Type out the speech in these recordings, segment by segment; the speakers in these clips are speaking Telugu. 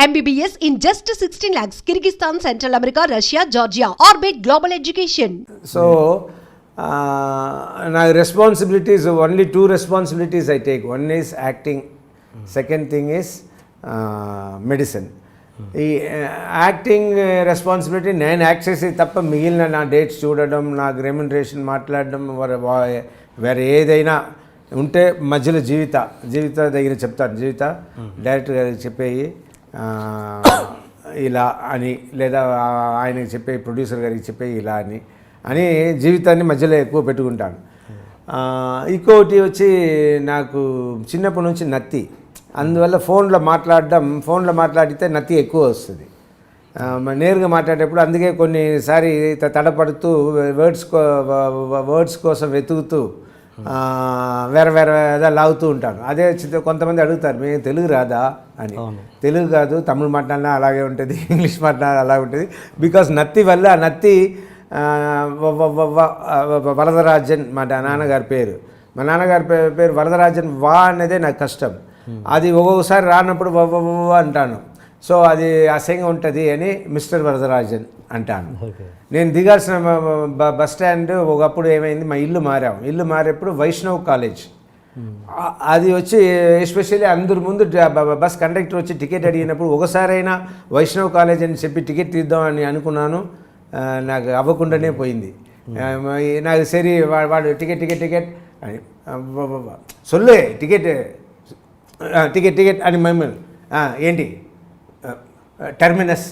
MBBS in just 16 lakhs. Kyrgyzstan, Central America, Russia, Georgia. Orbit Global Education. So, now responsibilities, only two responsibilities I take. One is acting. Second thing is medicine. ఈ యాక్టింగ్ రెస్పాన్సిబిలిటీ నేను యాక్ట్ చేసి తప్ప మిగిలిన నా డేట్స్ చూడడం, నాకు రెమ్యునరేషన్ మాట్లాడడం, వేరే ఏదైనా ఉంటే మధ్యలో జీవిత దగ్గర చెప్తాను. జీవిత డైరెక్టర్ గారికి చెప్పేయి ఇలా అని, లేదా ఆయనకి చెప్పే ప్రొడ్యూసర్ గారికి చెప్పేయి ఇలా అని జీవితాన్ని మధ్యలో ఎక్కువ పెట్టుకుంటాను. ఇంకోటి వచ్చి నాకు చిన్నప్పటి నుంచి నత్తి, అందువల్ల ఫోన్లో మాట్లాడితే నత్తి ఎక్కువ వస్తుంది నేరుగా మాట్లాడేటప్పుడు. అందుకే కొన్నిసారి తడపడుతూ వర్డ్స్ కోసం వెతుకుతూ వేరే లాగుతూ ఉంటాను. అదే కొంతమంది అడుగుతారు, మేము తెలుగు రాదా అని. తెలుగు కాదు, తమిళ్ మాట్లాడినా అలాగే ఉంటుంది, ఇంగ్లీష్ మాట్లాడినా అలాగే ఉంటుంది. బికాస్ నత్తి వల్ల నత్తి వరదరాజన్ మా నాన్నగారి పేరు. మా నాన్నగారి పేరు వరదరాజన్. వా అనేదే నాకు కష్టం. అది ఒక్కొక్కసారి రానప్పుడు అంటాను. సో అది అసహ్యంగా ఉంటుంది అని మిస్టర్ వరదరాజన్ అంటాను. నేను దిగాల్సిన బస్ స్టాండ్ ఒకప్పుడు ఏమైంది, మా ఇల్లు మారేప్పుడు వైష్ణవ్ కాలేజ్ అది వచ్చి ఎస్పెషల్లీ అందరి ముందు బస్ కండక్టర్ వచ్చి టికెట్ అడిగినప్పుడు ఒకసారైనా వైష్ణవ్ కాలేజ్ అని చెప్పి టికెట్ తీద్దామని అనుకున్నాను. నాకు అవ్వకుండానే పోయింది. నాకు సరి వాడు టికెట్ అని సొల్లే టికెట్ అని మమ్మల్ని ఏంటి టెర్మినస్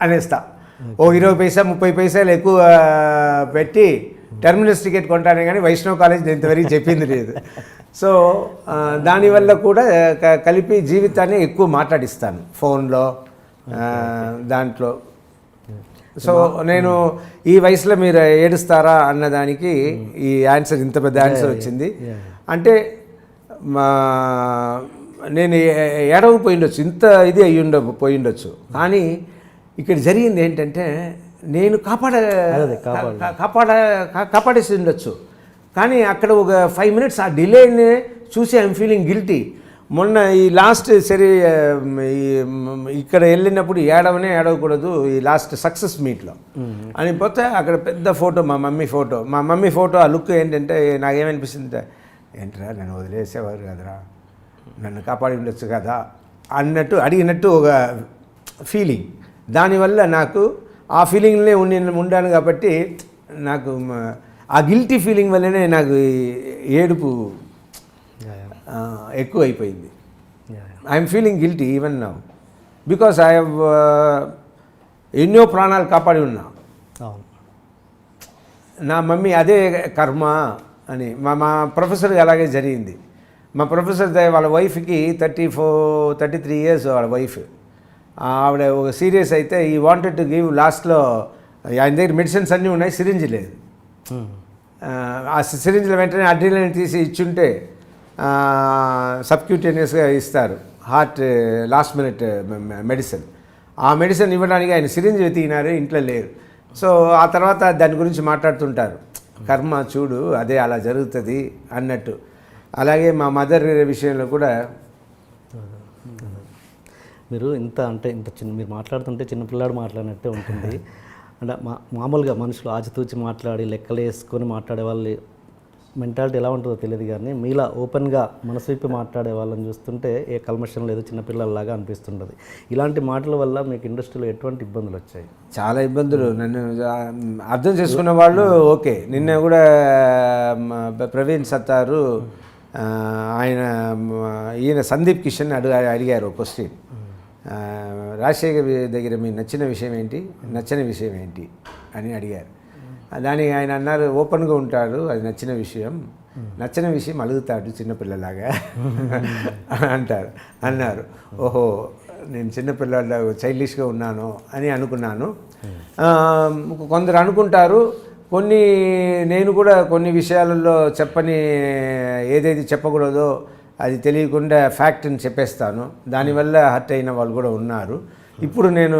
అనేస్తా. ఓ 20 పైసా 30 పైసలు ఎక్కువ పెట్టి టెర్మినస్ టికెట్ కొంటానే కానీ వైష్ణవ్ కాలేజ్ నేను ఇంతవరకు చెప్పింది లేదు. సో దానివల్ల కూడా కలిపి జీవితాన్ని ఎక్కువ మాట్లాడిస్తాను ఫోన్లో దాంట్లో. సో నేను ఈ వయసులో మీరు ఏడుస్తారా అన్నదానికి ఈ ఆన్సర్, ఇంత పెద్ద ఆన్సర్ వచ్చింది. అంటే నేను ఏడవపోయిండొచ్చు, ఇంత ఇది పోయిండొచ్చు. కానీ ఇక్కడ జరిగింది ఏంటంటే నేను కాపాడేసి ఉండొచ్చు. కానీ అక్కడ ఒక 5 minutes ఆ డిలేని చూసి ఐఎమ్ ఫీలింగ్ గిల్టీ. మొన్న ఈ లాస్ట్ సరే ఇక్కడ వెళ్ళినప్పుడు ఏడవకూడదు ఈ లాస్ట్ సక్సెస్ మీట్లో అని పోతే అక్కడ పెద్ద ఫోటో, మా మమ్మీ ఫోటో. ఆ లుక్ ఏంటంటే నాకేమనిపిస్తుంది, ఏంట్రా నన్ను వదిలేసేవారు కదరా, నన్ను కాపాడి ఉండొచ్చు కదా అన్నట్టు అడిగినట్టు ఒక ఫీలింగ్. దానివల్ల నాకు ఆ ఫీలింగ్లే ఉండాను కాబట్టి నాకు ఆ గిల్టీ ఫీలింగ్ వల్లనే నాకు ఏడుపు ఎక్కువ అయిపోయింది. I'm feeling guilty even now because I have ఎన్నో ప్రాణాలు కాపాడి ఉన్నా. నా మమ్మీ అదే కర్మ అని. మా ప్రొఫెసర్కి అలాగే జరిగింది. మా ప్రొఫెసర్ వాళ్ళ వైఫ్కి 33 years వాళ్ళ వైఫ్. ఆవిడ ఒక సీరియస్ అయితే ఈ వాంటెడ్ టు గివ్, లాస్ట్లో ఆయన దగ్గర మెడిసిన్స్ అన్నీ ఉన్నాయి, సిరింజ్ లేదు. ఆ సిరింజ్లో వెంటనే అడ్రినలిన్ తీసి ఇచ్చుంటే సబ్క్యూటేనియస్గా ఇస్తారు, హార్ట్ లాస్ట్ మినిట్ మెడిసిన్. ఆ మెడిసిన్ ఇవ్వడానికి ఆయన సిరింజ్ వెతికినారు, ఇంట్లో లేరు. సో ఆ తర్వాత దాని గురించి మాట్లాడుతుంటారు, కర్మ చూడు అదే అలా జరుగుతుంది అన్నట్టు. అలాగే మా మదర్ విషయంలో కూడా మీరు ఇంత మీరు మాట్లాడుతుంటే చిన్నపిల్లాడు మాట్లాడినట్టే ఉంటుంది. అంటే మామూలుగా మనుషులు ఆచితూచి మాట్లాడి లెక్కలు వేసుకొని మాట్లాడే వాళ్ళు మెంటాలిటీ ఎలా ఉంటుందో తెలియదు, కానీ మీలా ఓపెన్గా మనసు విప్పి మాట్లాడే వాళ్ళని చూస్తుంటే ఏ కల్మషం లేదు, చిన్నపిల్లల్లాగా అనిపిస్తుంటుంది. ఇలాంటి మాటల వల్ల మీకు ఇండస్ట్రీలో ఎటువంటి ఇబ్బందులు వచ్చాయి? చాలా ఇబ్బందులు. నన్ను అర్థం చేసుకున్న వాళ్ళు ఓకే. నిన్న కూడా ప్రవీణ్ సత్తారు ఈయన సందీప్ కిషన్ అడిగారు క్వశ్చన్, రాజశేఖర్ దగ్గర మీ నచ్చని విషయం ఏంటి అని అడిగారు. దానికి ఆయన అన్నారు, ఓపెన్గా ఉంటాడు, అది నచ్చిన విషయం అలుగుతాడు చిన్నపిల్లలాగా అన్నారు. ఓహో, నేను చిన్నపిల్లల చైల్డిష్గా ఉన్నాను అని అనుకున్నాను. కొందరు అనుకుంటారు, నేను కూడా కొన్ని విషయాలలో ఏదైతే చెప్పకూడదో అది తెలియకుండా ఫ్యాక్ట్ని చెప్పేస్తాను, దానివల్ల హర్ట్ అయిన వాళ్ళు కూడా ఉన్నారు. ఇప్పుడు నేను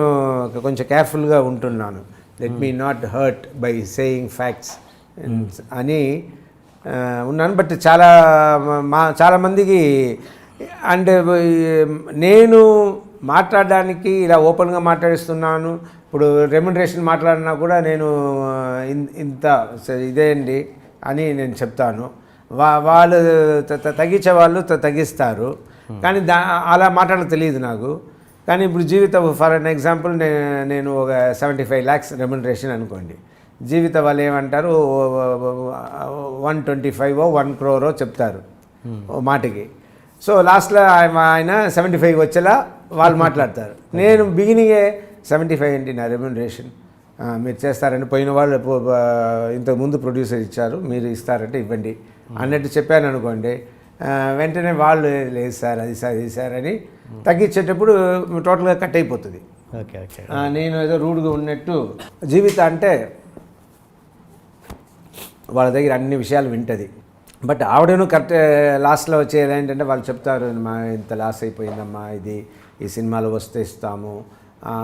కొంచెం కేర్ఫుల్గా ఉంటున్నాను. Let me not hurt by saying facts అని ఉన్నాను. బట్ చాలామందికి అంటే నేను మాట్లాడడానికి ఇలా ఓపెన్గా మాట్లాడిస్తున్నాను. ఇప్పుడు రెమ్యునరేషన్ మాట్లాడినా కూడా నేను ఇంత ఇదే అండి అని నేను చెప్తాను. వాళ్ళు తగ్గించే వాళ్ళు తగ్గిస్తారు, కానీ అలా మాట్లాడడం తెలియదు నాకు. కానీ ఇప్పుడు జీవిత ఫర్ అన్ ఎగ్జాంపుల్ నేను ఒక 75 lakhs రెమ్యునరేషన్ అనుకోండి. జీవిత వాళ్ళు ఏమంటారు 125 1 crore చెప్తారు ఓ మాటకి. సో లాస్ట్లో ఆయన 75 వచ్చేలా వాళ్ళు మాట్లాడతారు. నేను బిగినింగే 75 ఏంటి నా రెమ్యునరేషన్, మీరు చేస్తారని, పోయిన వాళ్ళు ఇంతకుముందు ప్రొడ్యూసర్ ఇచ్చారు, మీరు ఇస్తారంటే ఇవ్వండి అన్నట్టు చెప్పాను అనుకోండి. వెంటనే వాళ్ళు లేదు సార్, అది సార్, ఇది సార్ అని తగ్గించేటప్పుడు టోటల్గా కట్ అయిపోతుంది. Okay okay. నేను ఏదో రూడ్గా ఉన్నట్టు. జీవిత అంటే వాళ్ళ దగ్గర అన్ని విషయాలు వింటుంది. బట్ ఆవిడను కరెక్ట్ లాస్ట్లో వచ్చేది ఏంటంటే వాళ్ళు చెప్తారు, మా ఇంత లాస్ అయిపోయిందమ్మా, ఇది ఈ సినిమాలో వస్తే ఇస్తాము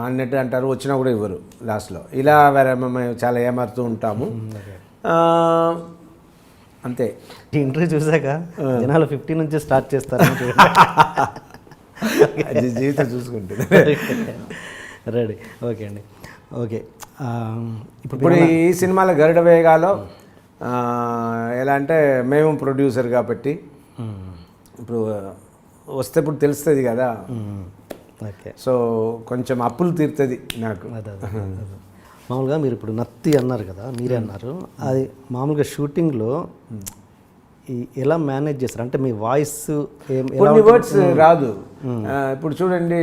అన్నట్టు అంటారు. వచ్చినా కూడా ఇవ్వరు లాస్ట్లో. ఇలా మేము చాలా ఏమారుతూ ఉంటాము. అంతే. ఈ ఇంటర్వ్యూ చూసాక జనాలు 50 నుంచి స్టార్ట్ చేస్తారు. జీవితం చూసుకుంటుంది. రెడీ. ఓకే అండి. ఓకే. ఇప్పుడు ఈ సినిమాలో గరుడ వేగాలో ఎలా అంటే మేము ప్రొడ్యూసర్ కాబట్టి ఇప్పుడు వస్తే ఇప్పుడు తెలుస్తుంది కదా. ఓకే. సో కొంచెం అప్పులు తీరుతుంది నాకు. మామూలుగా మీరు ఇప్పుడు నత్తి అన్నారు కదా, మీరే అన్నారు, అది మామూలుగా షూటింగ్లో ఎలా మేనేజ్ చేస్తారు? అంటే మీ వాయిస్ కొన్ని వర్డ్స్ రాదు. ఇప్పుడు చూడండి,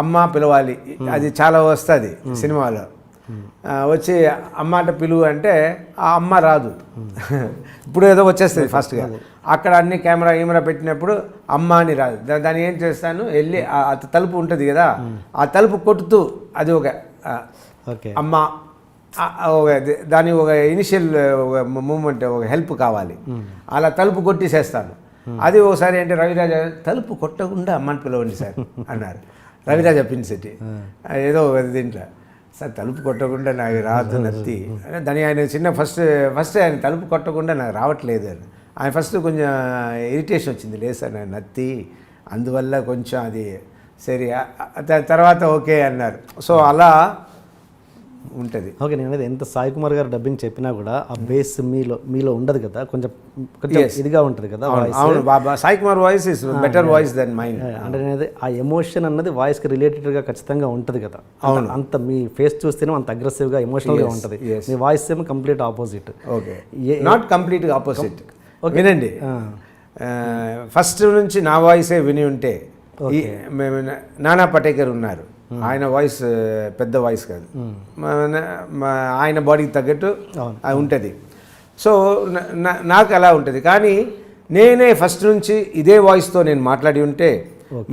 అమ్మ పిలవాలి, అది చాలా వస్తుంది సినిమాలో. వచ్చి అమ్మాట పిలువు అంటే ఆ అమ్మ రాదు. ఇప్పుడు ఏదో వచ్చేస్తుంది ఫాస్ట్గా. అక్కడ అన్ని కెమెరా పెట్టినప్పుడు అమ్మ అని రాదు. దాన్ని ఏం చేస్తాను, వెళ్ళి తలుపు ఉంటుంది కదా, ఆ తలుపు కొట్టుతూ అది ఒక అమ్మ, దాని ఒక ఇనిషియల్ మూమెంట్, ఒక హెల్ప్ కావాలి, అలా తలుపు కొట్టేసేస్తాను. అది ఒకసారి అంటే రవిరాజ తలుపు కొట్టకుండా అమ్మని పిలవండి సార్ అన్నారు. రవిరాజ పిన్సిటీ ఏదో దీంట్లో, సార్ తలుపు కొట్టకుండా నాకు రాదు నత్తి దాని. ఆయన చిన్న ఫస్ట్ ఆయన తలుపు కొట్టకుండా నాకు రావట్లేదు అని ఆయన ఫస్ట్ కొంచెం ఇరిటేషన్ వచ్చింది. లేదు సార్ నాకు నత్తి, అందువల్ల కొంచెం అది సరే, తర్వాత ఓకే అన్నారు. సో అలా ఉంటుంది. ఓకే. నేను అనేది ఎంత సాయి కుమార్ గారు డబ్బింగ్ చెప్పినా కూడా ఆ బేస్ మీలో ఉండదు కదా, కొంచెం ఇదిగా ఉంటుంది కదా. అవును, Sai Kumar voice is better voice than mind. అంటే అనేది ఆ ఎమోషన్ అన్నది వాయిస్కి రిలేటెడ్గా ఖచ్చితంగా ఉంటుంది కదా. అవును. అంత మీ ఫేస్ చూస్తేనే అంత అగ్రెసివ్గా ఎమోషనల్గా ఉంటుంది. మీ వాయిస్ ఏమో కంప్లీట్ ఆపోజిట్. ఓకే, నాట్ కంప్లీట్గా ఆపోజిట్. వినండి, ఫస్ట్ నుంచి నా వాయిసే విని ఉంటే, మేము నానా పటేకర్ ఉన్నారు, ఆయన వాయిస్ పెద్ద వాయిస్ కాదు, ఆయన బాడీకి తగ్గట్టు ఉంటుంది. సో నాకు అలా ఉంటుంది. కానీ నేనే ఫస్ట్ నుంచి ఇదే వాయిస్తో నేను మాట్లాడి ఉంటే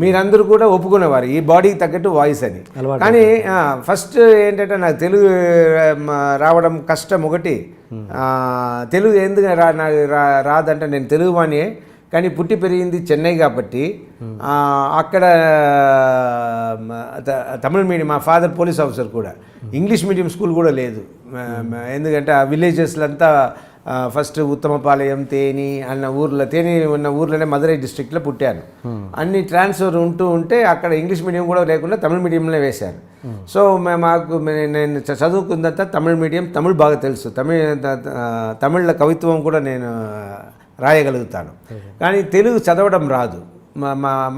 మీరందరూ కూడా ఒప్పుకునేవారు ఈ బాడీకి తగ్గట్టు వాయిస్ అని. కానీ ఫస్ట్ ఏంటంటే నాకు తెలుగు రావడం కష్టం ఒకటి. తెలుగు ఎందుకు రాదంటే నేను తెలుగు వాణి, కానీ పుట్టి పెరిగింది చెన్నై కాబట్టి అక్కడ తమిళ మీడియం. మా ఫాదర్ పోలీస్ ఆఫీసర్ కూడా. ఇంగ్లీష్ మీడియం స్కూల్ కూడా లేదు. ఎందుకంటే ఆ విలేజెస్లో అంతా ఫస్ట్ ఉత్తమపాలయం, తేని అన్న ఊర్లో, తేని ఉన్న ఊర్లోనే మదురై డిస్ట్రిక్ట్లో పుట్టాను. అన్ని ట్రాన్స్ఫర్ ఉంటే అక్కడ ఇంగ్లీష్ మీడియం కూడా లేకుండా తమిళ మీడియంలో వేశారు. సో నేను చదువుకున్నంత తమిళ మీడియం, తమిళ్ బాగా తెలుసు. తమిళ కవిత్వం కూడా నేను రాయగలుగుతాను, కానీ తెలుగు చదవడం రాదు.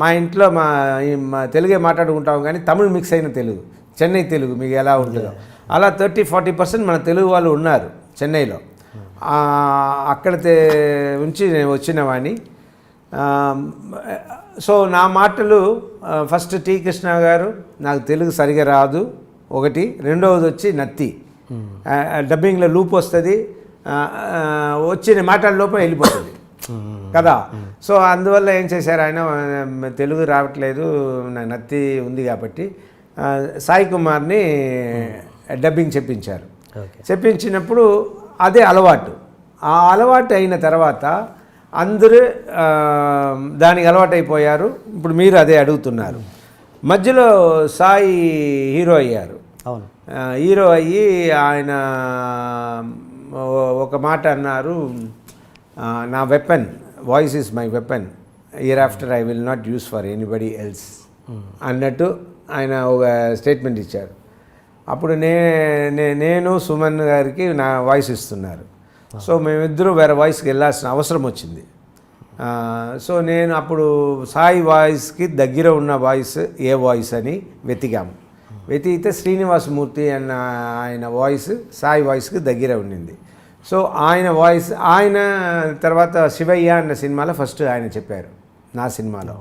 మా ఇంట్లో మా తెలుగే మాట్లాడుకుంటాం, కానీ తమిళ్ మిక్స్ అయిన తెలుగు, చెన్నై తెలుగు మీకు ఎలా ఉంటుందో అలా 30-40% మన తెలుగు వాళ్ళు ఉన్నారు చెన్నైలో. అక్కడ ఉంచి నేను వచ్చిన వాడిని. సో నా మాటలు ఫస్ట్ టి కృష్ణ గారు, నాకు తెలుగు సరిగా రాదు ఒకటి, రెండవది వచ్చి నత్తి. డబ్బింగ్లో లూప్ వస్తుంది, వచ్చి మాట్లాడే లోపల వెళ్ళిపోతుంది కదా. సో అందువల్ల ఏం చేశారు ఆయన, తెలుగు రావట్లేదు, నాకు నత్తి ఉంది కాబట్టి సాయి కుమార్ని డబ్బింగ్ చెప్పించారు. చెప్పించినప్పుడు అదే అలవాటు. ఆ అలవాటు అయిన తర్వాత అందరూ దానికి అలవాటు అయిపోయారు. ఇప్పుడు మీరు అదే అడుగుతున్నారు. మధ్యలో సాయి హీరో అయ్యారు. అవును, హీరో అయ్యి ఆయన ఒక మాట అన్నారు, నా weapon, voice is my weapon, year after I will not use for anybody else అన్నట్టు ఆయన ఒక స్టేట్మెంట్ ఇచ్చారు. అప్పుడు నేను సుమన్ గారికి నా వాయిస్ ఇస్తున్నారు. సో మేమిద్దరూ వేరే వాయిస్కి వెళ్ళాల్సిన అవసరం వచ్చింది. సో నేను అప్పుడు సాయి వాయిస్కి దగ్గర ఉన్న వాయిస్ ఏ వాయిస్ అని వెతికాము. వెతికితే శ్రీనివాసమూర్తి అన్న ఆయన వాయిస్ సాయి వాయిస్కి దగ్గర ఉండింది. సో ఆయన వాయిస్, ఆయన తర్వాత శివయ్య అన్న సినిమాలో ఫస్ట్ ఆయన చెప్పారు నా సినిమాలో.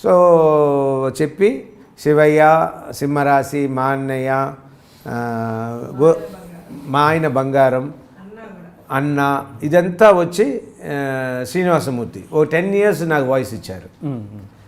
సో చెప్పి శివయ్య, సింహరాశి, మా అన్నయ్య, మా ఆయన బంగారం, అన్న, ఇదంతా వచ్చి శ్రీనివాసమూర్తి ఓ 10 years నాకు వాయిస్ ఇచ్చారు.